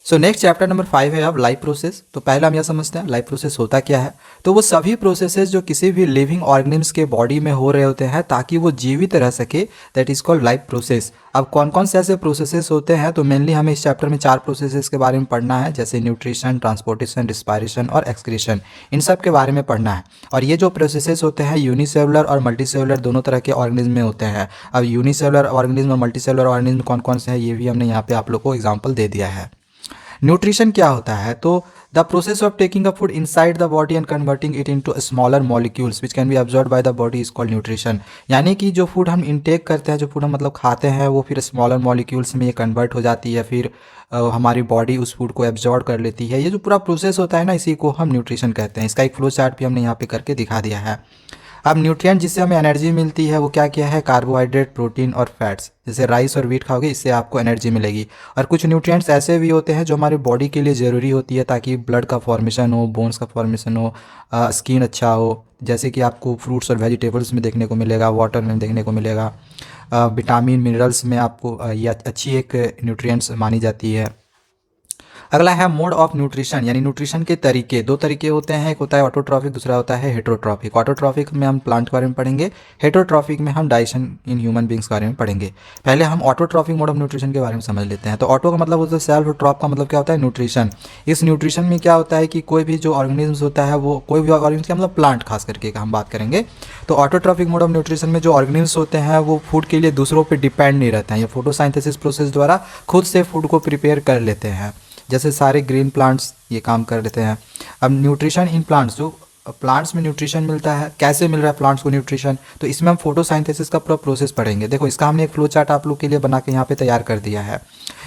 So next chapter number 5 है अब life process. तो पहले हम यह समझते हैं लाइफ प्रोसेस होता क्या है। तो वो सभी प्रोसेसेस जो किसी भी लिविंग ऑर्गेनिम्स के बॉडी में हो रहे होते हैं ताकि वो जीवित रह सके, that is called life process. अब कौन कौन से ऐसे प्रोसेसेस होते हैं, तो मेनली हमें इस चैप्टर में 4 प्रोसेसेस के बारे में पढ़ना है, जैसे न्यूट्रिशन, ट्रांसपोर्टेशन, रिस्पायरेशन और एक्सक्रीशन। इन सब के बारे में पढ़ना है। और ये जो प्रोसेसेस होते हैं यूनिसेलुलर और मल्टीसेलुलर दोनों तरह के ऑर्गेनिज्म में होते हैं। अब यूनिसेलुलर ऑर्गेनिज्म और मल्टीसेलुलर ऑर्गेनिज्म कौन कौन से हैं ये भी हमने यहाँ पे आप लोग को एग्जाम्पल दे दिया है। न्यूट्रिशन क्या होता है, तो the process of taking a food inside the body and converting it into smaller molecules which can be absorb by the body is called nutrition. यानी कि जो फूड हम इनटेक करते हैं, जो फूड हम मतलब खाते हैं, वो फिर स्मॉलर मॉलिक्यूल्स में ये कन्वर्ट हो जाती है, फिर हमारी बॉडी उस फूड को एब्जॉर्ब कर लेती है। ये जो पूरा प्रोसेस होता है ना, इसी को हम न्यूट्रिशन कहते हैं। इसका एक फ्लो चार्ट भी हमने यहाँ पे करके दिखा दिया है। अब न्यूट्रिएंट जिससे हमें एनर्जी मिलती है वो क्या क्या है, कार्बोहाइड्रेट, प्रोटीन और फैट्स। जैसे राइस और व्हीट खाओगे इससे आपको एनर्जी मिलेगी। और कुछ न्यूट्रिएंट्स ऐसे भी होते हैं जो हमारे बॉडी के लिए ज़रूरी होती है ताकि ब्लड का फॉर्मेशन हो, बोन्स का फॉर्मेशन हो, स्किन अच्छा हो। जैसे कि आपको फ्रूट्स और वेजिटेबल्स में देखने को मिलेगा, वाटर में देखने को मिलेगा, विटामिन मिनरल्स में आपको ये अच्छी एक न्यूट्रिएंट्स मानी जाती है। अगला है मोड ऑफ न्यूट्रिशन, यानी न्यूट्रिशन के तरीके। 2 तरीके होते हैं, एक होता है ऑटोट्रॉफिक, दूसरा होता है हेटरोट्रॉफिक। ऑटोट्रॉफिक में हम प्लांट के बारे में पढ़ेंगे, हेटरोट्रॉफिक में हम डाइजेशन इन ह्यूमन बींग्स के बारे में पढ़ेंगे। पहले हम ऑटोट्रॉफिक मोड ऑफ न्यूट्रिशन के बारे में समझ लेते हैं। तो ऑटो का मतलब होता है सेल्फ, और ट्रॉप का मतलब क्या होता है, न्यूट्रिशन। इस न्यूट्रिशन में क्या होता है कि कोई भी जो ऑर्गेनिज्म होता है, वो कोई भी ऑर्गेनिज्म का मतलब प्लांट खास करके हम बात करेंगे। तो ऑटोट्रॉफिक मोड ऑफ न्यूट्रिशन में जो ऑर्गेनिज्म होते हैं वो फूड के लिए दूसरों पर डिपेंड नहीं रहते हैं, ये फोटोसाइंथेसिस प्रोसेस द्वारा खुद से फूड को प्रिपेयर कर लेते हैं। जैसे सारे ग्रीन प्लांट्स ये काम कर लेते हैं। अब न्यूट्रिशन इन प्लांट्स, जो प्लांट्स में न्यूट्रिशन मिलता है, कैसे मिल रहा है प्लांट्स को न्यूट्रिशन, तो इसमें हम फोटोसाइंथेसिस का पूरा प्रोसेस पढ़ेंगे। देखो इसका हमने एक फ्लो चार्ट आप लोग के लिए बना के यहाँ पे तैयार कर दिया है।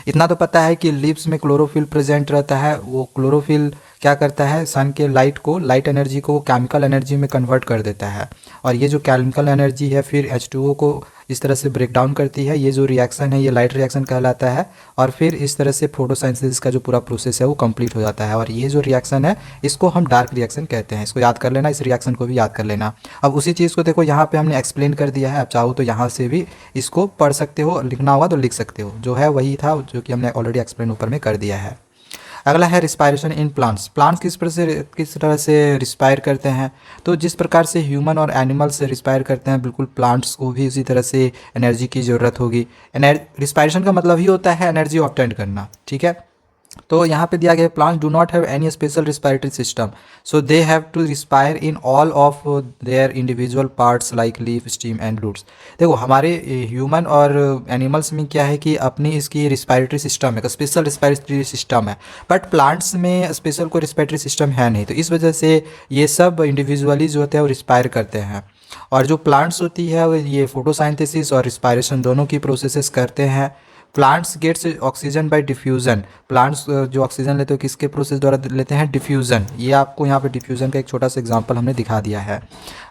इतना तो पता है कि लीव्स में क्लोरोफिल प्रेजेंट रहता है। वो क्लोरोफिल क्या करता है, सन के लाइट एनर्जी को केमिकल एनर्जी में कन्वर्ट कर देता है। और ये जो केमिकल एनर्जी है फिर H2O को इस तरह से ब्रेक डाउन करती है। ये जो रिएक्शन है ये लाइट रिएक्शन कहलाता है। और फिर इस तरह से फोटोसाइंथेसिस का जो पूरा प्रोसेस है वो कंप्लीट हो जाता है। और ये जो रिएक्शन है इसको हम डार्क रिएक्शन कहते हैं। इसको याद कर लेना, इस रिएक्शन को भी याद कर लेना। अब उसी चीज़ को देखो यहाँ पे हमने एक्सप्लेन कर दिया है। आप चाहो तो यहाँ से भी इसको पढ़ सकते हो, लिखना होगा तो लिख सकते हो। जो है वही था जो कि हमने ऑलरेडी एक्सप्लेन ऊपर में कर दिया है। अगला है रिस्पायरेशन इन प्लांट्स। प्लांट्स किस तरह से रिस्पायर करते हैं, तो जिस प्रकार से ह्यूमन और एनिमल्स रिस्पायर करते हैं, बिल्कुल प्लांट्स को भी उसी तरह से एनर्जी की ज़रूरत होगी। रिस्पायरेशन का मतलब ही होता है एनर्जी ऑब्टेन करना, ठीक है। तो यहाँ पे दिया गया plants do not have any special respiratory system, so they have to respire in all of their individual parts like leaf, stem and roots. देखो हमारे ह्यूमन और एनिमल्स में क्या है कि अपनी इसकी रिस्पायरेटरी सिस्टम है, स्पेशल रिस्पायरेटरी सिस्टम है। बट प्लांट्स में स्पेशल कोई रिस्पायरेटरी सिस्टम है नहीं, तो इस वजह से ये सब इंडिविजुअली जो होते हैं वो रिस्पायर करते हैं। और जो प्लांट्स होती है वो ये फोटोसाइंथेसिस और रिस्पायरेशन दोनों की प्रोसेसेस करते हैं। Plants gets oxygen by diffusion. Plants जो ऑक्सीजन लेते हो किसके प्रोसेस द्वारा लेते हैं, डिफ्यूज़न। ये आपको यहाँ पे डिफ्यूज़न का एक छोटा सा एग्जांपल हमने दिखा दिया है।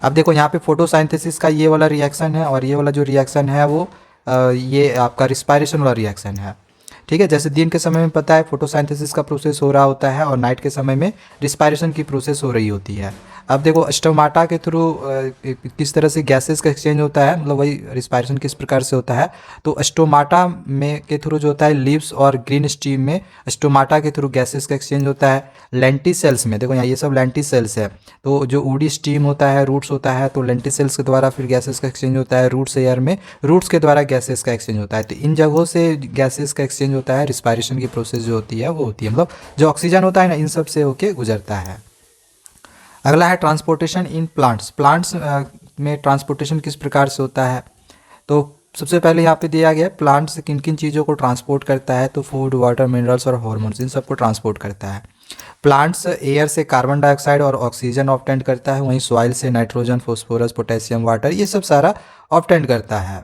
अब देखो यहाँ पे फोटोसाइंथेसिस का ये वाला रिएक्शन है और ये वाला जो रिएक्शन है वो ये आपका रिस्पायरेशन वाला रिएक्शन है, ठीक है। जैसे दिन के समय में पता है फोटोसाइंथेसिस का प्रोसेस हो रहा होता है और नाइट के समय में रिस्पायरेशन की प्रोसेस हो रही होती है। अब देखो स्टोमाटा के थ्रू किस तरह से गैसेस का एक्सचेंज होता है, मतलब वही रिस्पायरेशन किस प्रकार से होता है। तो स्टोमाटा में के थ्रू जो होता है लीव्स और ग्रीन स्टीम में स्टोमाटा के थ्रू गैसेस का एक्सचेंज होता है। लेंटिसेल्स में देखो यहाँ ये सब लेंटिसेल्स है। तो जो ऊडी स्टीम होता है, रूट्स होता है, तो लेंटिसेल्स के द्वारा फिर गैसेस का एक्सचेंज होता है। रूट्स एयर में रूट्स के द्वारा गैसेस का एक्सचेंज होता है। तो इन जगहों से गैसेस का एक्सचेंज होता है। रिस्पायरेशन की प्रोसेस जो होती है वो होती है, मतलब जो ऑक्सीजन होता है ना इन सब से होके गुजरता है। अगला है ट्रांसपोर्टेशन इन प्लांट्स। प्लांट्स में ट्रांसपोर्टेशन किस प्रकार से होता है, तो सबसे पहले यहाँ पे दिया गया प्लांट्स किन किन चीज़ों को ट्रांसपोर्ट करता है, तो फूड, वाटर, मिनरल्स और हार्मोन्स, इन सबको ट्रांसपोर्ट करता है। प्लांट्स एयर से कार्बन डाइऑक्साइड और ऑक्सीजन ऑब्टेन करता है, वहीं सॉइल से नाइट्रोजन, फॉस्फोरस, पोटेशियम, वाटर, ये सब सारा ऑब्टेन करता है।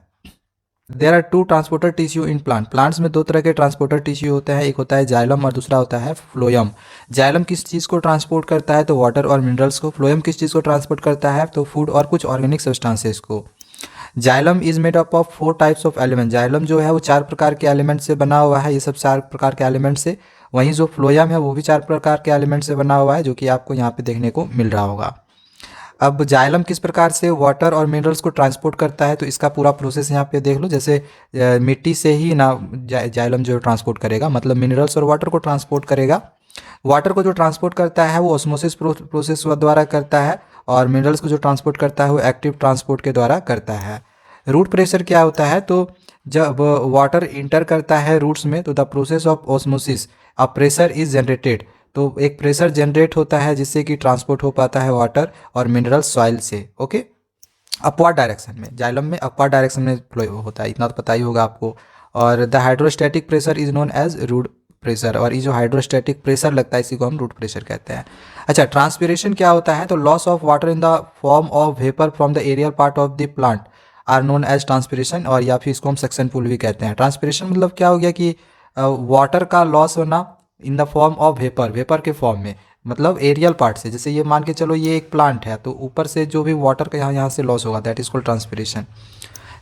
There are 2 transporter tissue in plant. Plants में 2 तरह के ट्रांसपोर्टर टिश्यू होते हैं, एक होता है जाइलम और दूसरा होता है फ्लोयम। जाइलम किस चीज़ को ट्रांसपोर्ट करता है, तो वाटर और मिनरल्स को। फ्लोयम किस चीज़ को ट्रांसपोर्ट करता है, तो फूड और कुछ ऑर्गेनिक सब्सटेंसेस को। Xylem is made up of 4 types of element. Xylem जो है वो 4 प्रकार के एलिमेंट से बना हुआ है, ये सब 4 प्रकार के एलिमेंट से। वहीं जो फ्लोयम है वो भी 4 प्रकार के एलिमेंट से बना हुआ है, जो कि आपको यहाँ पे देखने को मिल रहा होगा। अब जाइलम किस प्रकार से वाटर और मिनरल्स को ट्रांसपोर्ट करता है, तो इसका पूरा प्रोसेस यहाँ पे देख लो। जैसे मिट्टी से ही ना जाइलम जो ट्रांसपोर्ट करेगा, मतलब मिनरल्स और वाटर को ट्रांसपोर्ट करेगा। वाटर को जो ट्रांसपोर्ट करता है वो ऑस्मोसिस प्रोसेस द्वारा करता है, और मिनरल्स को जो ट्रांसपोर्ट करता है वो एक्टिव ट्रांसपोर्ट के द्वारा करता है। रूट प्रेशर क्या होता है, तो जब वाटर इंटर करता है रूट्स में, तो the process of osmosis a pressure is generated, तो एक प्रेशर जनरेट होता है जिससे कि ट्रांसपोर्ट हो पाता है वाटर और मिनरल सॉइल से। ओके, अपवर्ड डायरेक्शन में, जाइलम में अपवर्ड डायरेक्शन में फ्लो होता है, इतना तो पता ही होगा आपको। और the hydrostatic pressure is known as root pressure, और ये जो हाइड्रोस्टैटिक प्रेशर लगता है इसी को हम रूट प्रेशर कहते हैं। अच्छा, ट्रांसपीरेशन क्या होता है, तो loss of water in the form of vapour from the aerial part of the plant are known as transpiration, और या फिर इसको हम सक्शन पुल भी कहते हैं। ट्रांसपीरेशन मतलब क्या हो गया कि वाटर का लॉस होना इन the form of vapour, vapour के फॉर्म में, मतलब एरियल पार्ट से। जैसे ये मान के चलो ये एक प्लांट है, तो ऊपर से जो भी वाटर का यहाँ से लॉस होगा, that is called transpiration.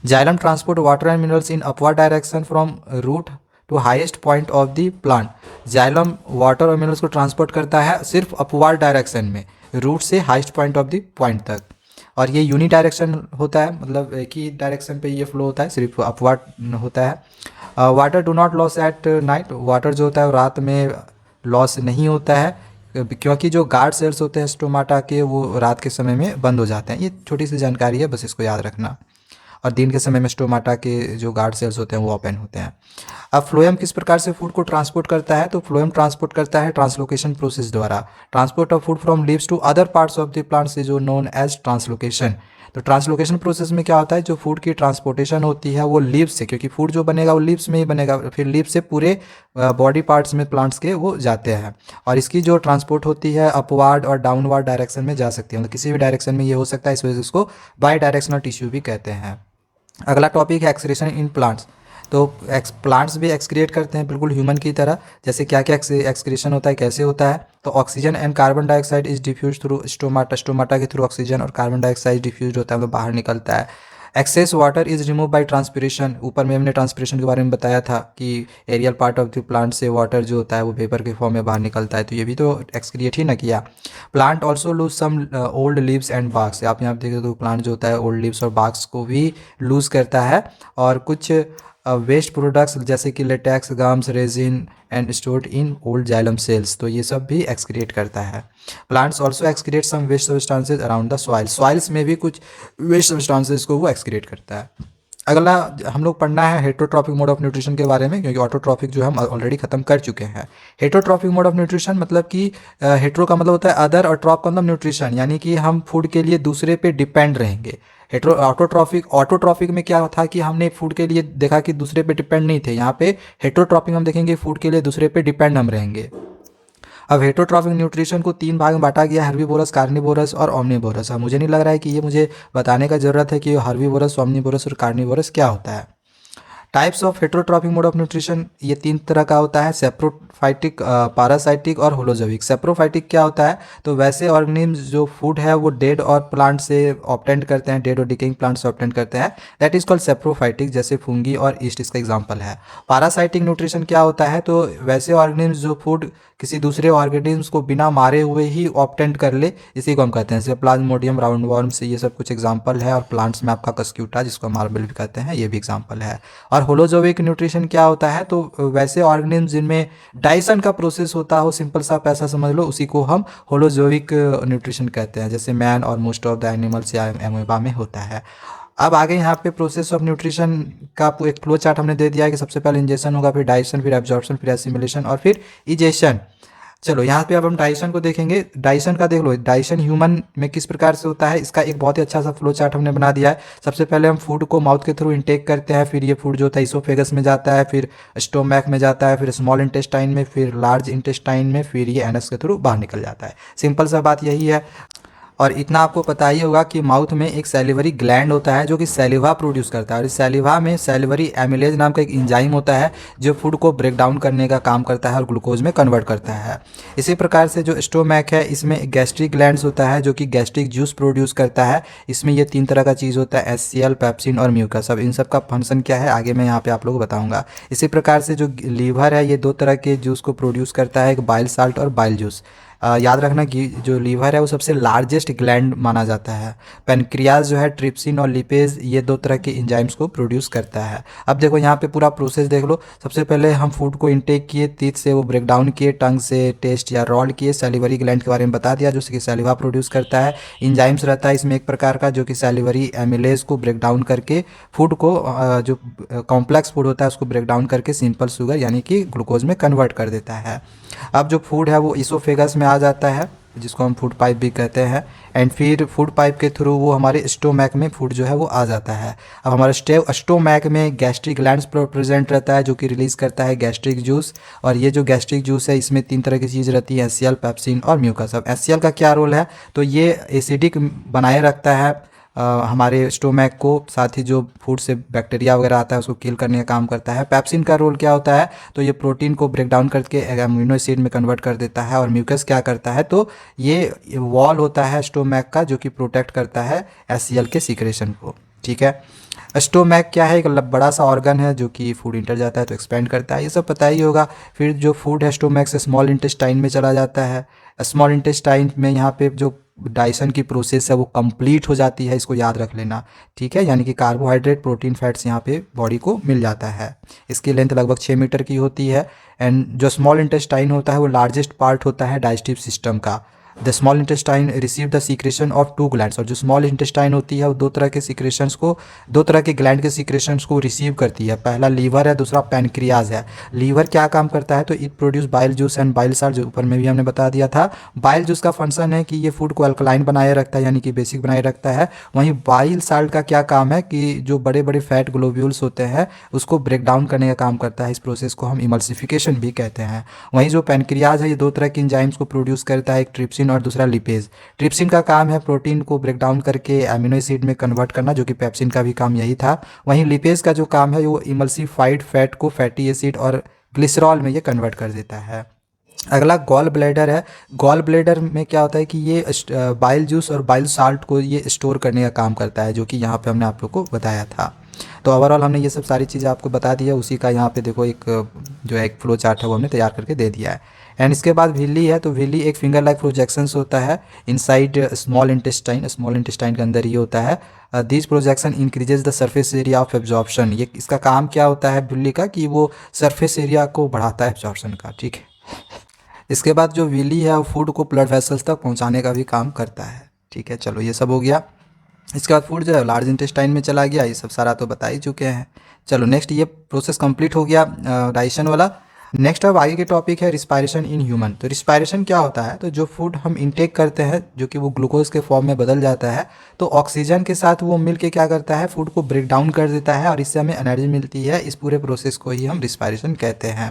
Xylem transport water and minerals in upward direction from root to highest point of the plant. Xylem water और मिनरल्स को ट्रांसपोर्ट करता है सिर्फ अपवर्ड डायरेक्शन में, रूट से highest point of the point तक, और ये यूनी डायरेक्शन होता है, मतलब एक ही डायरेक्शन पे ये फ्लो होता है, सिर्फ अपवर्ड होता है। Water do not loss at night, water जो होता है वो रात में लॉस नहीं होता है, क्योंकि जो गार्ड सेल्स होते हैं स्टोमाटा के वो रात के समय में बंद हो जाते हैं। ये छोटी सी जानकारी है, बस इसको याद रखना। और दिन के समय में स्टोमाटा के जो गार्ड सेल्स होते हैं वो ओपन होते हैं। अब फ्लोएम किस प्रकार से फूड को ट्रांसपोर्ट करता है, तो फ्लोएम ट्रांसपोर्ट करता है ट्रांसलोकेशन प्रोसेस द्वारा। Transport of food from leaves to other parts of the plants is known as translocation. तो ट्रांसलोकेशन प्रोसेस में क्या होता है, जो फूड की ट्रांसपोर्टेशन होती है वो लीव्स से, क्योंकि फूड जो बनेगा वो लीव्स में ही बनेगा, फिर लीव्स से पूरे बॉडी पार्ट्स में प्लांट्स के वो जाते हैं, और इसकी जो ट्रांसपोर्ट होती है अपवार्ड और डाउनवार्ड डायरेक्शन में जा सकती है, मतलब किसी भी डायरेक्शन में ये हो सकता है, इस वजह से इसको बाई डायरेक्शनल टिश्यू भी कहते हैं। अगला टॉपिक है एक्सक्रीशन इन प्लांट्स। तो प्लांट्स भी एक्सक्रिएट करते हैं बिल्कुल ह्यूमन की तरह। जैसे क्या क्या एक्सक्रीशन होता है, कैसे होता है, तो oxygen and carbon dioxide is diffuse through stomata, stomata के थ्रू ऑक्सीजन और कार्बन डाइऑक्साइड डिफ्यूज होता है, मतलब बाहर निकलता है। Excess water is remove by transpiration, ऊपर में हमने ट्रांसपिरेशन के बारे में बताया था कि aerial part of the plant से वाटर जो होता है वो वेपर के फॉर्म में बाहर निकलता है, तो ये भी तो एक्सक्रिएट ही ना किया। Plant also lose some old leaves and barks, आप यहाँ देखें तो प्लांट जो होता है ओल्ड लीव्स और बाग्स को भी लूज करता है, और कुछ वेस्ट प्रोडक्ट्स जैसे कि latex, gums, resin and stored in old xylem cells, तो ये सब भी एक्सक्रिएट करता है। Plants also excrete some waste substances around the soil, soils में भी कुछ वेस्ट सब्सटेंसेज को वो एक्सक्रिएट करता है। अगला हम लोग पढ़ना है हेटरोट्रॉफिक मोड ऑफ न्यूट्रिशन के बारे में, क्योंकि ऑटोट्रॉफिक जो हम ऑलरेडी खत्म कर चुके हैं। हेटरोट्रॉफिक मोड ऑफ न्यूट्रिशन मतलब कि हेट्रो का मतलब होता है अदर, और ट्रॉप का मतलब न्यूट्रिशन, यानी कि हम फूड के लिए दूसरे पे डिपेंड रहेंगे। ऑटोट्रॉफिक में क्या था कि हमने फूड के लिए देखा कि दूसरे पे डिपेंड नहीं थे, यहाँ पे हेटरोट्रॉफिक हम देखेंगे फूड के लिए दूसरे पे डिपेंड हम रहेंगे। अब हेटरोट्रॉफिक न्यूट्रिशन को 3 भाग में बांटा गया है, हर्बीवोरस, कार्निवोरस और ओमनीवोरस। अब मुझे नहीं लग रहा है कि ये मुझे बताने का ज़रूरत है कि हर्बीवोरस, ओमनीवोरस और कार्निवोरस क्या होता है। Types of heterotrophic mode of nutrition ये 3 तरह का होता है, सेप्रोफाइटिक, पारासाइटिक और होलोजोविक। सेप्रोफाइटिक क्या होता है, तो वैसे ऑर्गेनिम्स जो फूड है वो डेड और प्लांट से ऑब्टेंड करते हैं, डेड और डिकेइंग प्लांट से ऑब्टेंड करते हैं, दैट इज कॉल्ड सेप्रोफाइटिक, जैसे फंगी और ईस्ट इसका एग्जांपल है। पारासाइटिक न्यूट्रिशन क्या होता है, तो वैसे ऑर्गेनिम्स जो फूड किसी दूसरे ऑर्गेनिम्स को बिना मारे हुए ही ऑब्टेंड कर ले, इसी को हम कहते हैं, जैसे प्लाज्मोडियम, राउंड वर्म्स, ये सब कुछ एग्जाम्पल है, और प्लांट्स में आपका कस्क्यूटा जिसको मार्बल भी कहते हैं, ये भी एग्जाम्पल है। और होलोजोविक न्यूट्रिशन क्या होता है, तो वैसे ऑर्गेनिम्स जिनमें डाइजेशन का प्रोसेस होता हो, सिंपल सा पैसा समझ लो, उसी को हम होलोजोविक न्यूट्रिशन कहते हैं, जैसे मैन और मोस्ट ऑफ द एनिमल्स या एमोबा में होता है। अब आगे यहाँ पे प्रोसेस ऑफ न्यूट्रिशन का एक फ्लो चार्ट हमने दे दिया है कि सबसे पहले इंजेक्शन होगा, फिर डाइजेशन, फिर एब्जॉर्प्शन, फिर एसिमिलेशन और फिर इजेशन। चलो यहाँ पे अब हम डाइजेशन को देखेंगे। डाइजेशन का देख लो, डाइजेशन ह्यूमन में किस प्रकार से होता है, इसका एक बहुत ही अच्छा सा फ्लो चार्ट हमने बना दिया है। सबसे पहले हम फूड को माउथ के थ्रू इंटेक करते हैं, फिर ये फूड जो होता है इसोफेगस में जाता है, फिर स्टोमैक में जाता है, फिर स्मॉल इंटेस्टाइन में, फिर लार्ज इंटेस्टाइन में, फिर ये एनस के थ्रू बाहर निकल जाता है। सिंपल सा बात यही है। और इतना आपको पता ही होगा कि माउथ में एक सैलिवरी ग्लैंड होता है जो कि सैलिवा प्रोड्यूस करता है, और इस सैलिवा में सैलिवरी एमिलेज नाम का एक एंजाइम होता है जो फूड को ब्रेक डाउन करने का काम करता है और ग्लूकोज में कन्वर्ट करता है। इसी प्रकार से जो स्टोमैक है, इसमें गैस्ट्रिक ग्लैंड्स होता है जो कि गैस्ट्रिक जूस प्रोड्यूस करता है। इसमें ये 3 तरह का चीज़ होता है, HCl, पेप्सिन और म्यूकस। अब इन सब का फंक्शन क्या है आगे मैं यहाँ पे आप लोगों को बताऊँगा। इसी प्रकार से जो लीवर है ये 2 तरह के जूस को प्रोड्यूस करता है, एक बाइल साल्ट और बाइल जूस। याद रखना कि जो लीवर है वो सबसे लार्जेस्ट ग्लैंड माना जाता है। पेनक्रियाज जो है ट्रिप्सिन और लिपेज ये दो तरह के एंजाइम्स को प्रोड्यूस करता है। अब देखो यहाँ पे पूरा प्रोसेस देख लो। सबसे पहले हम फूड को इनटेक किए, टीथ से वो ब्रेक डाउन किए, टंग से टेस्ट या रॉल किए, सैलिवरी ग्लैंड के बारे में बता दिया जो कि सैलिवा प्रोड्यूस करता है। एंजाइम्स रहता है इसमें एक प्रकार का जो कि सैलिवरी एमिलेज को ब्रेक डाउन करके फूड को जो कॉम्प्लेक्स फूड होता है उसको ब्रेक डाउन करके सिंपल शुगर यानी कि ग्लूकोज में कन्वर्ट कर देता है। अब जो फूड है वो इसोफेगस में आ जाता है जिसको हम फूड पाइप भी कहते हैं, एंड फिर फूड पाइप के थ्रू वो हमारे स्टोमैक में फूड जो है वो आ जाता है। अब हमारे स्टोमैक में गैस्ट्रिक ग्लैंड्स प्रेजेंट रहता है जो कि रिलीज़ करता है गैस्ट्रिक जूस, और ये जो गैस्ट्रिक जूस है इसमें 3 तरह की चीज़ रहती है, HCl, पेप्सिन और म्यूकस। अब HCl का क्या रोल है, तो ये एसिडिक बनाए रखता है हमारे स्टोमैक को, साथ ही जो फूड से बैक्टीरिया वगैरह आता है उसको किल करने का काम करता है। पेप्सिन का रोल क्या होता है, तो ये प्रोटीन को ब्रेक डाउन करके अमीनो एसिड में कन्वर्ट कर देता है। और म्यूकस क्या करता है, तो ये वॉल होता है स्टोमैक का जो कि प्रोटेक्ट करता है HCl के सीक्रेशन को। ठीक है, स्टोमैक क्या है, एक बड़ा सा ऑर्गन है जो कि फूड इंटर जाता है तो एक्सपेंड करता है, ये सब पता ही होगा। फिर जो फूड है स्टोमैक से स्मॉल इंटेस्टाइन में चला जाता है। स्मॉल इंटेस्टाइन में यहाँ पे जो डाइजेशन की प्रोसेस है वो कंप्लीट हो जाती है, इसको याद रख लेना। ठीक है, यानी कि कार्बोहाइड्रेट, प्रोटीन, फैट्स यहाँ पे बॉडी को मिल जाता है। इसकी लेंथ लगभग 6 मीटर की होती है। एंड जो स्मॉल इंटेस्टाइन होता है वो लार्जेस्ट पार्ट होता है डाइजेस्टिव सिस्टम का। The small intestine receive the secretion of 2 glands, और जो स्मॉल इंटेस्टाइन होती है वो 2 तरह के सीक्रेशंस को, 2 तरह के ग्लैंड के सीक्रेशंस को रिसीव करती है। पहला लीवर है, दूसरा पैनक्रियाज है। लीवर क्या काम करता है, तो it produce bile juice and bile salt, जो ऊपर में भी हमने बता दिया था। बाइल जूस का फंक्शन है कि ये फूड को अल्कलाइन बनाए रखता है यानी कि बेसिक बनाए रखता है। वहीं बाइल साल्ट का क्या काम है कि जो बड़े बड़े फैट ग्लोब्यूल्स होते हैं उसको ब्रेक डाउन करने का काम करता है। इस प्रोसेस को हम इमल्सिफिकेशन भी कहते हैं। वहीं जो पैनक्रियाज है ये 2 तरह के एंजाइम्स को प्रोड्यूस करता है, एक ट्रिप्सिन और दूसरा लिपेज। ट्रिप्सिन का काम है प्रोटीन को ब्रेक डाउन करके एमिनो एसिड में कन्वर्ट करना, जो कि पेप्सिन का भी काम यही था। वहीं लिपेज का जो काम है वो इमल्सिफाइड फैट को फैटी एसिड और ग्लिसरॉल में ये कन्वर्ट कर देता है। अगला गॉल ब्लैडर है। गॉल ब्लैडर में क्या होता है कि ये बाइल जूस और बाइल साल्ट को ये स्टोर करने का काम करता है, जो कि यहाँ पे हमने आप लोग को बताया था। तो ओवरऑल हमने ये सब सारी चीज़ें आपको बता दी है। उसी का यहाँ पे देखो एक जो है एक फ्लो चार्ट है वो हमने तैयार करके दे दिया है। एंड इसके बाद विली है, तो विली एक फिंगर लाइक प्रोजेक्शंस होता है inside small intestine, small intestine के अंदर ये होता है। This projection increases the surface area of absorption. ये इसका काम क्या होता है विली का, कि वो सरफेस एरिया को बढ़ाता है एब्जॉर्प्शन का। ठीक है, इसके बाद जो विली है वो फूड को ब्लड वेसल्स तक पहुंचाने का भी काम करता है। ठीक है, चलो ये सब हो गया। इसके बाद फूड जो है लार्ज इंटेस्टाइन में चला गया, ये सब सारा तो बता ही चुके हैं। चलो नेक्स्ट, ये प्रोसेस कंप्लीट हो गया डाइजेशन वाला। नेक्स्ट अब आगे के टॉपिक है रिस्पायरेशन इन ह्यूमन। तो रिस्पायरेशन क्या होता है, तो जो फूड हम इंटेक करते हैं जो कि वो ग्लूकोज के फॉर्म में बदल जाता है, तो ऑक्सीजन के साथ वो मिल के क्या करता है, फूड को ब्रेक डाउन कर देता है और इससे हमें एनर्जी मिलती है। इस पूरे प्रोसेस को ही हम रिस्पायरेशन कहते हैं।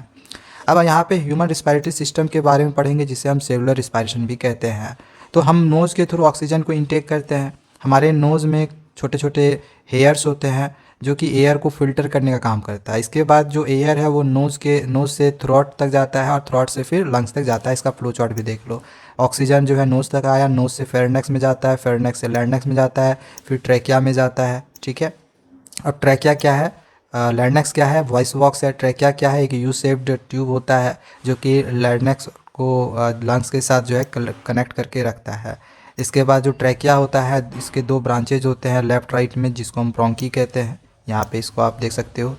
अब यहाँ पे ह्यूमन रिस्पायरेटरी सिस्टम के बारे में पढ़ेंगे जिसे हम सेलुलर रिस्पायरेशन भी कहते हैं। तो हम नोज़ के थ्रू ऑक्सीजन को इंटेक करते हैं। हमारे नोज़ में छोटे छोटे हेयर्स होते हैं जो कि एयर को फिल्टर करने का काम करता है। इसके बाद जो एयर है वो नोज़ से थ्रोट तक जाता है और थ्रोट से फिर लंग्स तक जाता है। इसका फ्लो चार्ट भी देख लो। ऑक्सीजन जो है नोज़ तक आया, नोज़ से फेरेंक्स में जाता है, फेरेंक्स से लैरिंक्स में जाता है, फिर ट्रैकिया में जाता है। ठीक है, अब ट्रैकिया क्या है, लैरिंक्स क्या है, वॉइस बॉक्स है। ट्रैकिया क्या है, एक यू शेप्ड ट्यूब होता है जो कि लैरिंक्स को लंग्स के साथ जो है कनेक्ट करके रखता है। इसके बाद जो ट्रैकिया होता है इसके 2 ब्रांचेज होते हैं लेफ्ट राइट में, जिसको हम ब्रोंकी कहते हैं। यहाँ पे इसको आप देख सकते हो।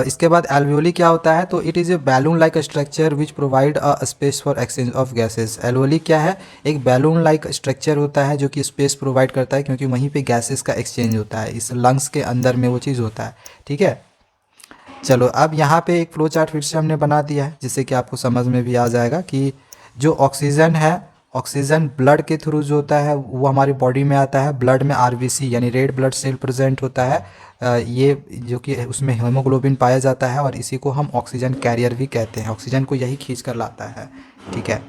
इसके बाद एल्वियोली क्या होता है, तो it is a balloon like structure which provide a space for exchange of gases. Alveoli क्या है, एक बैलून लाइक स्ट्रक्चर होता है जो कि स्पेस प्रोवाइड करता है क्योंकि वहीं पे गैसेस का एक्सचेंज होता है। इस लंग्स के अंदर में वो चीज़ होता है। ठीक है, चलो अब यहाँ पे एक फ्लो चार्ट फिर से हमने बना दिया है जिससे कि आपको समझ में भी आ जाएगा कि जो ऑक्सीजन है, ऑक्सीजन ब्लड के थ्रू जो होता है वो हमारी बॉडी में आता है। ब्लड में आरबीसी यानी रेड ब्लड सेल प्रेजेंट होता है, ये जो कि उसमें हीमोग्लोबिन पाया जाता है और इसी को हम ऑक्सीजन कैरियर भी कहते हैं। ऑक्सीजन को यही खींच कर लाता है। ठीक है,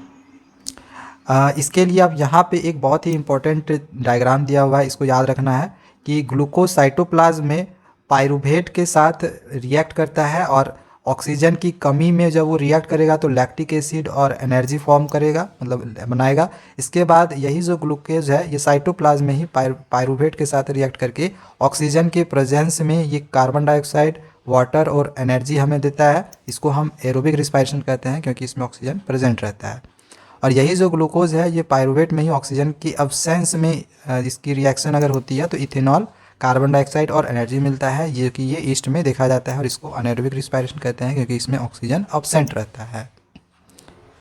इसके लिए अब यहाँ पे एक बहुत ही इंपॉर्टेंट डायग्राम दिया हुआ है, इसको याद रखना है कि ग्लूकोज साइटोप्लाज्म में पायरुवेट के साथ रिएक्ट करता है और ऑक्सीजन की कमी में जब वो रिएक्ट करेगा तो लैक्टिक एसिड और एनर्जी फॉर्म करेगा, मतलब बनाएगा। इसके बाद यही जो ग्लूकोज है ये साइटोप्लाज्म में ही पायरुवेट के साथ रिएक्ट करके ऑक्सीजन के प्रेजेंस में ये कार्बन डाइऑक्साइड वाटर और एनर्जी हमें देता है। इसको हम एरोबिक रिस्पायरेशन कहते हैं क्योंकि इसमें ऑक्सीजन प्रेजेंट रहता है। और यही जो ग्लूकोज है ये पायरुवेट में ही ऑक्सीजन की अब्सेंस में इसकी रिएक्शन अगर होती है तो इथेनॉल, कार्बन डाइऑक्साइड और एनर्जी मिलता है, ये कि ये ईस्ट में देखा जाता है और इसको अनएरोबिक रिस्पायरेशन कहते हैं क्योंकि इसमें ऑक्सीजन अब्सेंट रहता है।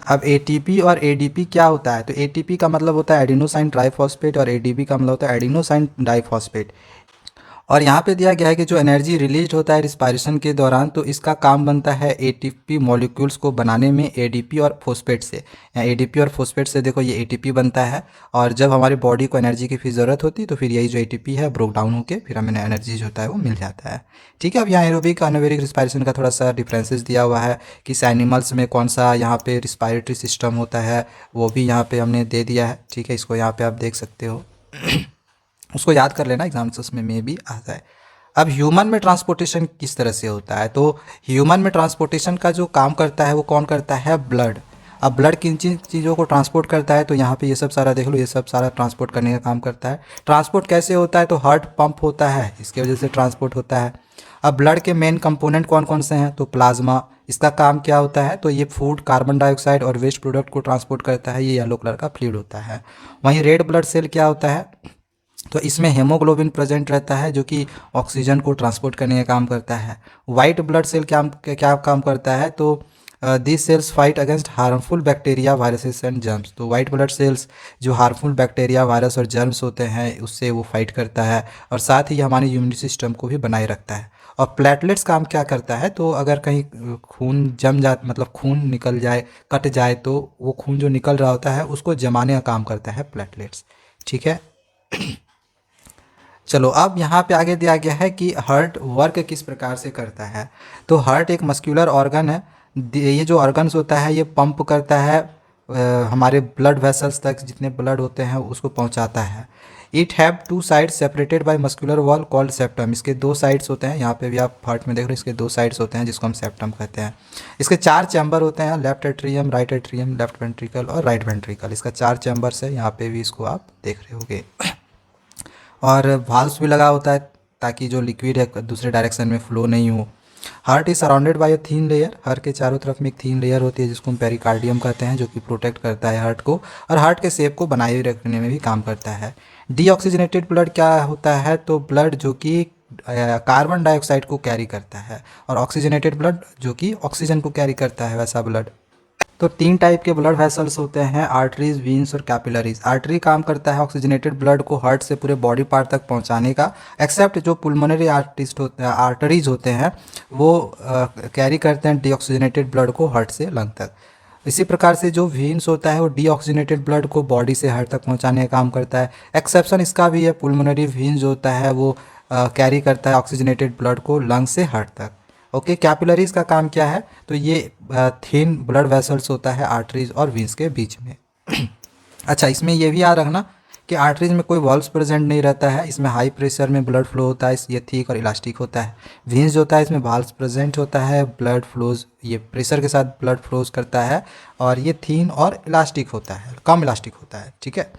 अब एटीपी और एडीपी क्या होता है? तो एटीपी का मतलब होता है एडिनोसाइन ट्राइफॉस्फेट और एडीपी का मतलब होता है एडिनोसाइन डाइफॉस्फेट। और यहाँ पे दिया गया है कि जो एनर्जी रिलीज होता है रिस्पायरेशन के दौरान तो इसका काम बनता है एटीपी मॉलिक्यूल्स को बनाने में एडीपी और फोस्फेट से। या एडीपी और फोस्फेट से देखो ये एटीपी बनता है और जब हमारी बॉडी को एनर्जी की फिर ज़रूरत होती है तो फिर यही जो एटीपी है ब्रोक डाउन होकर फिर हमें एनर्जी जो होता है वो मिल जाता है। ठीक है, अब यहाँ एरोबिक अनएरोबिक रिस्पायरेशन का थोड़ा सा डिफरेंसेस दिया हुआ है, किस एनिमल्स में कौन सा यहाँ पे रिस्पायरेटरी सिस्टम होता है वो भी यहाँ पे हमने दे दिया है। ठीक है, इसको यहाँ पे आप देख सकते हो उसको याद कर लेना, एग्जाम्स में भी आ जाए। अब ह्यूमन में ट्रांसपोर्टेशन किस तरह से होता है? तो ह्यूमन में ट्रांसपोर्टेशन का जो काम करता है वो कौन करता है? ब्लड। अब ब्लड किन चीज़ों को ट्रांसपोर्ट करता है? तो यहाँ पे ये सब सारा देख लो, ये सब सारा ट्रांसपोर्ट करने का काम करता है। ट्रांसपोर्ट कैसे होता है? तो हार्ट पंप होता है, इसकी वजह से ट्रांसपोर्ट होता है। अब ब्लड के मेन कंपोनेंट कौन कौन से हैं? तो प्लाज्मा, इसका काम क्या होता है? तो ये फूड, कार्बन डाइऑक्साइड और वेस्ट प्रोडक्ट को ट्रांसपोर्ट करता है, ये येलो कलर का फ्लूइड होता है। वहीं रेड ब्लड सेल क्या होता है? तो इसमें हेमोग्लोबिन प्रेजेंट रहता है जो कि ऑक्सीजन को ट्रांसपोर्ट करने का काम करता है। वाइट ब्लड सेल क्या काम करता है? तो this cells fight against harmful bacteria, viruses and germs. तो वाइट ब्लड सेल्स जो हार्मफुल बैक्टीरिया, वायरस और जर्म्स होते हैं उससे वो फाइट करता है और साथ ही हमारे इम्यूनिटी सिस्टम को भी बनाए रखता है। और प्लेटलेट्स काम क्या करता है? तो अगर कहीं खून जम जा, मतलब खून निकल जाए, कट जाए, तो वो खून जो निकल रहा होता है उसको जमाने का काम करता है प्लेटलेट्स। ठीक है, चलो अब यहाँ पे आगे दिया गया है कि हार्ट वर्क किस प्रकार से करता है। तो हार्ट एक मस्कुलर ऑर्गन है, ये जो ऑर्गन्स होता है ये पंप करता है हमारे ब्लड वेसल्स तक, जितने ब्लड होते हैं उसको पहुँचाता है। It have two sides separated by muscular wall called septum. इसके दो साइड्स होते हैं, यहाँ पे भी आप हार्ट में देख रहे हो, इसके दो साइड्स होते हैं जिसको हम सेप्टम कहते हैं। इसके 4 चैम्बर होते हैं, left atrium, right atrium, left ventricle और राइट वेंट्रिकल। इसका 4 चैम्बर्स है, यहाँ पे भी इसको आप देख रहे होगे। और वाल्व्स भी लगा होता है ताकि जो लिक्विड है दूसरे डायरेक्शन में फ्लो नहीं हो। Heart is surrounded by a thin layer, heart के चारों तरफ में एक थीन लेयर होती है जिसको हम पेरिकार्डियम कहते हैं, जो कि प्रोटेक्ट करता है हार्ट को और हार्ट के शेप को बनाए रखने में भी काम करता है। डीऑक्सीजनेटेड ब्लड क्या होता है? तो ब्लड जो कि कार्बन डाइऑक्साइड को कैरी करता है और ऑक्सीजनेटेड ब्लड जो कि ऑक्सीजन को कैरी करता है, वैसा ब्लड। तो 3 टाइप के ब्लड वेसल्स होते हैं, आर्टरीज, वीन्स और कैपिलरीज। आर्टरी काम करता है ऑक्सीजनेटेड ब्लड को हार्ट से पूरे बॉडी पार्ट तक पहुंचाने का, एक्सेप्ट जो पुल्मोनरी आर्टरीज होते हैं वो कैरी करते हैं डीऑक्सीजनेटेड ब्लड को हार्ट से लंग तक। इसी प्रकार से जो वीन्स होता है वो डीऑक्सीजनेटेड ब्लड को बॉडी से हार्ट तक पहुंचाने का काम करता है। एक्सेप्शन इसका भी है, पुल्मोनरी वीन्स जो होता है वो कैरी करता है ऑक्सीजनेटेड ब्लड को लंग से हार्ट तक। ओके, कैपिलरीज का काम क्या है? तो ये थिन ब्लड वेसल्स होता है आर्टरीज और वीन्स के बीच में। अच्छा, इसमें ये भी याद रखना कि आर्टरीज में कोई वॉल्व्स प्रेजेंट नहीं रहता है, इसमें हाई प्रेशर में ब्लड फ्लो होता है, ये थिक और इलास्टिक होता है। वीन्स जो होता है इसमें वॉल्व्स प्रेजेंट होता है, ब्लड फ्लोज, ये प्रेशर के साथ ब्लड फ्लोज करता है और ये थिन और इलास्टिक होता है, कम इलास्टिक होता है। ठीक है,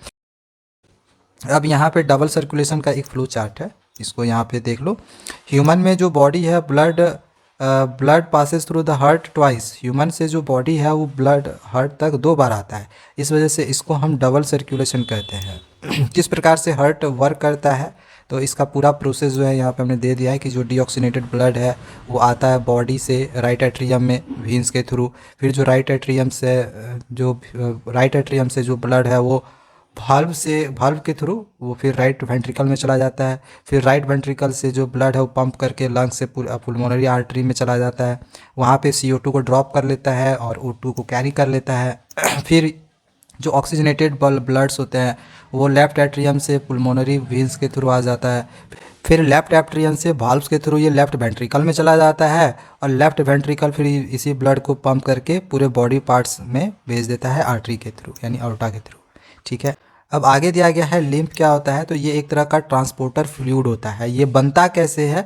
अब यहाँ पे डबल सर्कुलेशन का एक फ्लो चार्ट है, इसको यहाँ पे देख लो। ह्यूमन में जो बॉडी है blood passes through the heart twice. Human से जो बॉडी है वो ब्लड हार्ट तक 2 बार आता है, इस वजह से इसको हम डबल सर्कुलेशन कहते हैं। किस प्रकार से हार्ट वर्क करता है? तो इसका पूरा प्रोसेस जो है यहाँ पे हमने दे दिया है कि जो डीऑक्सीनेटेड ब्लड है वो आता है बॉडी से राइट एट्रियम में वीन्स के थ्रू, फिर जो राइट एट्रियम से जो ब्लड है वो वाल्व के थ्रू वो फिर राइट वेंट्रिकल में चला जाता है, फिर राइट वेंट्रिकल से जो ब्लड है वो पंप करके लंग से पुल्मोनरी आर्टरी में चला जाता है, वहाँ पे CO2 को ड्रॉप कर लेता है और O2 को कैरी कर लेता है। फिर जो ऑक्सीजनेटेड ब्लड्स होते हैं वो लेफ्ट एट्रियम से पुल्मोनरी वेंस के थ्रू आ जाता है, फिर लेफ्ट एट्रियम से वाल्व्स के थ्रू ये लेफ्ट वेंट्रिकल में चला जाता है और लेफ्ट वेंट्रिकल फिर इसी ब्लड को पंप करके पूरे बॉडी पार्ट्स में भेज देता है आर्टरी के थ्रू, यानी अorta के थ्रू। ठीक है, अब आगे दिया गया है लिम्फ क्या होता है? तो ये एक तरह का ट्रांसपोर्टर फ्लूइड होता है। ये बनता कैसे है?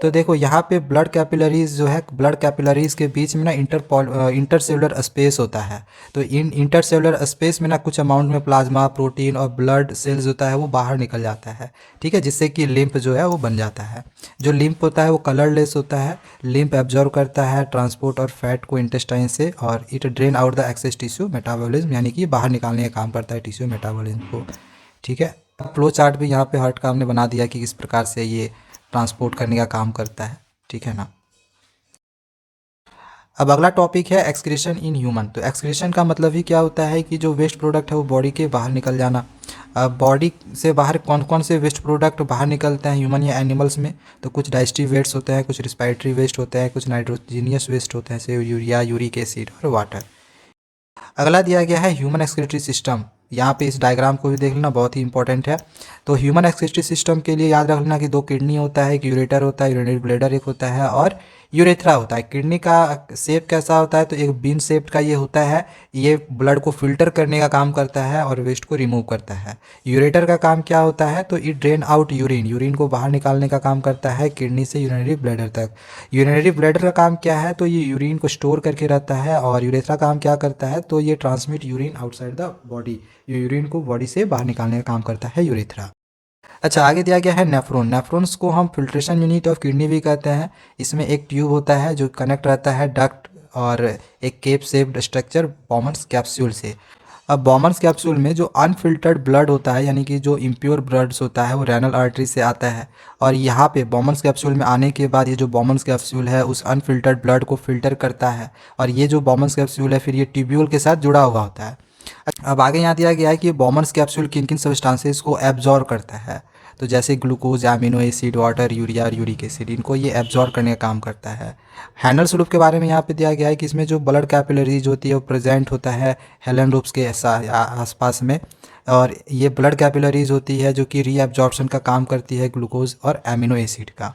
तो देखो यहाँ पे ब्लड कैपिलरीज जो है, ब्लड कैपिलरीज के बीच में ना इंटरसेलुलर स्पेस होता है। तो इन इंटरसेलुलर स्पेस में ना कुछ अमाउंट में प्लाज्मा, प्रोटीन और ब्लड सेल्स होता है वो बाहर निकल जाता है, ठीक है, जिससे कि लिम्फ जो है वो बन जाता है। जो लिम्फ होता है वो कलरलेस होता है। लिम्फ एब्जॉर्व करता है ट्रांसपोर्ट और फैट को इंटेस्टाइन से, और it drain out the excess tissue metabolism, यानी कि बाहर निकालने का काम करता है टिश्यू मेटाबॉलिज्म को, ठीक है। फ्लो चार्ट भी यहाँ पे हार्ट का हमने बना दिया कि किस प्रकार से ये ट्रांसपोर्ट करने का काम करता है, ठीक है ना। अब अगला टॉपिक है एक्सक्रीशन इन ह्यूमन। तो एक्सक्रीशन का मतलब ही क्या होता है कि जो वेस्ट प्रोडक्ट है वो बॉडी के बाहर निकल जाना। अब बॉडी से बाहर कौन कौन से वेस्ट प्रोडक्ट बाहर निकलते हैं ह्यूमन या एनिमल्स में, तो कुछ डाइजेस्टिव वेस्ट होते हैं, कुछ रिस्पायरेटरी वेस्ट होते हैं, कुछ नाइट्रोजीनियस वेस्ट होते हैं जैसे यूरिया, यूरिक एसिड और वाटर। अगला दिया गया है ह्यूमन एक्सक्रीटरी सिस्टम। यहाँ पे इस डायग्राम को भी देख लेना, बहुत ही इंपॉर्टेंट है। तो ह्यूमन एक्सक्रीटरी सिस्टम के लिए याद रख लेना कि 2 किडनी होता है, एक यूरेटर होता है, यूरिनरी ब्लैडर एक होता है, और यूरेथ्रा होता है। किडनी का शेप कैसा होता है, तो एक बीन शेप्ड का ये होता है। ये ब्लड को फिल्टर करने का काम करता है और वेस्ट को रिमूव करता है। यूरेटर का काम क्या होता है, तो it drain out urine, urine को बाहर निकालने का काम करता है किडनी से यूरिनरी ब्लैडर तक। यूरिनरी ब्लैडर का काम क्या है, तो ये यूरिन को स्टोर करके रहता है। और यूरेथ्रा काम क्या करता है, तो ये transmit urine outside the body, urine को बॉडी से बाहर निकालने का काम करता है यूरेथ्रा। अच्छा, आगे दिया गया है नेफ्रॉन। नेफ्रॉन्स को हम फिल्ट्रेशन यूनिट ऑफ किडनी भी कहते हैं। इसमें एक ट्यूब होता है जो कनेक्ट रहता है डक्ट और एक केप शेप्ड स्ट्रक्चर बॉमन्स कैप्सूल से। अब बॉमन्स कैप्सूल में जो अनफिल्टर्ड ब्लड होता है, यानी कि जो इम्प्योर ब्लड्स होता है, वो रेनल आर्टरी से आता है। और यहाँ पे बॉमन्स कैप्सूल में आने के बाद ये जो बॉमन्स कैप्सूल है उस अनफिल्टर्ड ब्लड को फिल्टर करता है। और ये जो बॉमन्स कैप्सूल है फिर ये ट्यूब्यूल के साथ जुड़ा हुआ होता है। अब आगे यहाँ दिया गया है कि बॉमन्स कैप्सूल किन किन सब्सटेंसेस को एब्जॉर्ब करता है। तो जैसे glucose, amino acid, water, urea और यूरिक एसिड, इनको ये एब्जॉर्ब करने का काम करता है। हैनल स्वरूप के बारे में यहाँ पे दिया गया है कि इसमें जो ब्लड कैपिलरीज होती है वो प्रेजेंट होता है हेलन लूप्स के आसपास में। और ये ब्लड कैपिलरीज होती है जो कि रीअब्जॉर्प्शन का काम करती है ग्लूकोज और अमीनो एसिड का।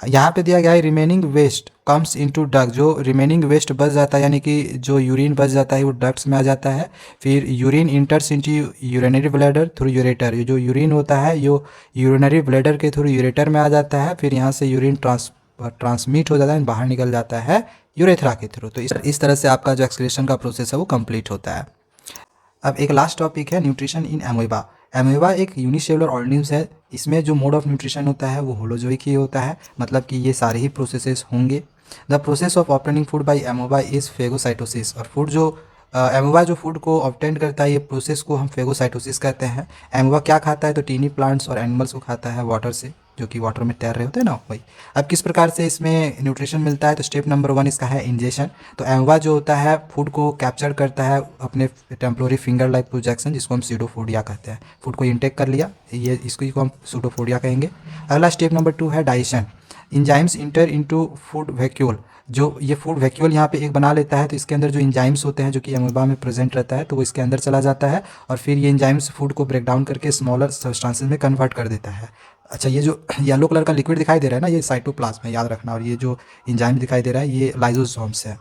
यहाँ पे दिया गया है remaining waste comes into duct. जो रिमेनिंग वेस्ट बच जाता है, यानी कि जो यूरिन बच जाता है वो डक्ट्स में आ जाता है। फिर urine इंटर्स into urinary bladder through ureter. ये जो यूरिन होता है यो यूरिनरी ब्लैडर के थ्रू यूरेटर में आ जाता है। फिर यहाँ से यूरिन ट्रांसमिट हो जाता है, बाहर निकल जाता है यूरेथ्रा के थ्रू। तो इस तरह से आपका जो एक्सक्रीशन का प्रोसेस है वो कंप्लीट होता है। अब एक लास्ट टॉपिक है न्यूट्रिशन इन एमोइबा। एमोइबा एक यूनिसेलुलर ऑर्गेनिज्म है। इसमें जो मोड ऑफ न्यूट्रिशन होता है वो होलोजोइक ही होता है, मतलब कि ये सारे ही प्रोसेसेस होंगे। The process of obtaining food by amoeba is phagocytosis. और फूड जो एमोइबा जो फूड को ऑब्टेन करता है, ये प्रोसेस को हम फेगोसाइटोसिस कहते हैं। एमोइबा क्या खाता है, तो टीनी प्लांट्स और एनिमल्स को खाता है वाटर से, जो कि वाटर में तैर रहे होते हैं ना वही। अब किस प्रकार से इसमें न्यूट्रिशन मिलता है, तो स्टेप नंबर 1 इसका है इंजेशन। तो एमोइबा जो होता है फूड को कैप्चर करता है अपने टेम्पोररी फिंगर लाइक प्रोजेक्शन, जिसको हम सीडोफोडिया कहते हैं। फूड को इंटेक कर लिया, ये इसको हम सूडोफोडिया कहेंगे। अगला स्टेप नंबर 2 है digestion. Enzymes inter into food vacuole. जो ये फूड वैक्यूल यहाँ पे एक बना लेता है, तो इसके अंदर जो इंजाइम्स होते हैं जो कि एमोइबा में प्रेजेंट रहता है, तो वो इसके अंदर चला जाता है। और फिर ये इंजाइम्स फूड को ब्रेक डाउन करके स्मॉलर सब्सटेंसेस में कन्वर्ट कर देता है। अच्छा, ये जो येलो कलर का लिक्विड दिखाई दे रहा है ना, ये साइटोप्लाज्म है, याद रखना। और ये जो इंजाइम दिखाई दे रहा है ये लाइजोसोम्स है।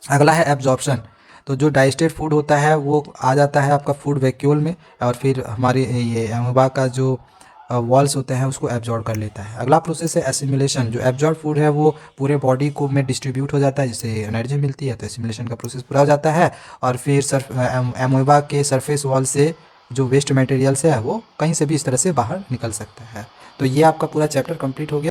अगला है एब्जॉर्प्शन। तो जो डाइजेस्टेड फूड होता है वो आ जाता है आपका फूड वैक्यूल में, और फिर हमारे ये एमोइबा का जो वॉल्स होते हैं उसको एब्जॉर्ब कर लेता है। अगला प्रोसेस है एसिमिलेशन। जो एब्जॉर्ब फूड है वो पूरे बॉडी को में डिस्ट्रीब्यूट हो जाता है, जिससे एनर्जी मिलती है। तो एसिमिलेशन का प्रोसेस पूरा हो जाता है, और फिर एमोइबा के सरफेस वॉल से जो वेस्ट मटेरियल्स है वो कहीं से भी इस तरह से बाहर निकल सकता है। तो ये आपका पूरा चैप्टर कंप्लीट हो गया।